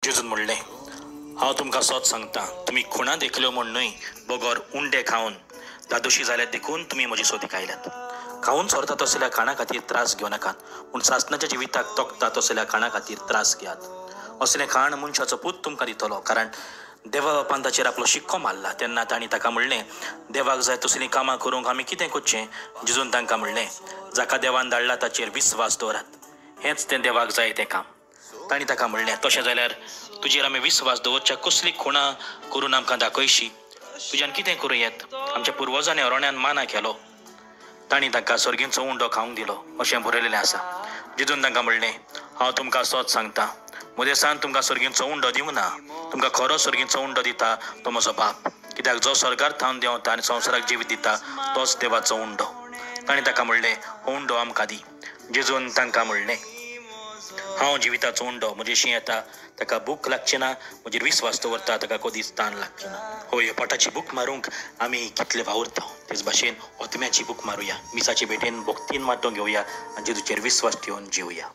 जेजून म्हणलें, हांव तुमकां सत सांगता, तुमी खुणा देखल्यो म्हूण न्हय, बोगोर उंडे खावन दादोशी जाल्यात देखून तुमी म्हजी सोदीक आयल्यात. खावन सोरता तसल्या खाणा खातीर त्रास घेवं नाकात, पूण सासणाच्या जिविताक तोखता तसल्या खाणा खातीर त्रास घेयात. असलें खाण मनशाचो पूत तुमकां दितलो, कारण देवा बापान ताचेर आपलो शिक्को मारला. तेन्ना तांणी ताका म्हणलें, देवाक जाय तसलीं कामां करूंक आमी कितें करचें? जेजून तांकां म्हणलें, जाका देवान धाडला ताचेर विस्वास दवरात, हेंच तें देवाक जाय तें काम. तांणी ताका म्हणलें, तशें जाल्यार तुजेर आमी विस्वास दवरच्या कसली खुणा करून आमकां दाखयशी. तुज्यान कितें करूं येत? आमच्या पुर्वजांनी अरोण्यान माना केलो, तांणी तांकां सर्गींचो उंडो खावंक दिलो, अशें बरयलेलें आसा. जेजून तांकां म्हणलें, हांव तुमकां सत सांगता, मोदेसान तुमकां सर्गींचो उंडो दिवं ना. तुमकां खरो सर्गींचो उंडो दिता तो म्हजो बाप, कित्याक जो स्वर्गार थावन देंवता आनी संवसाराक जिवीत दिता तोच देवाचो उंडो. तांणी ताका म्हणलें, हो उंडो आमकां दी. जेजून तांकां म्हणलें, हांव जिविताचो उंडो. म्हजेशी येता ताका भूक लागची ना, म्हजेर विस्वास दवरता ताका कधीच ताण लागची ना. होय, पोटाची भूक मारूंक आमी कितले वावुरता, तेच भाशेन ओतम्याची भूक मारुया. मिसाचे भेटेन भोगतीन वांटो घेवया आनी जेजूचेर विस्वास ठेवन जिवया.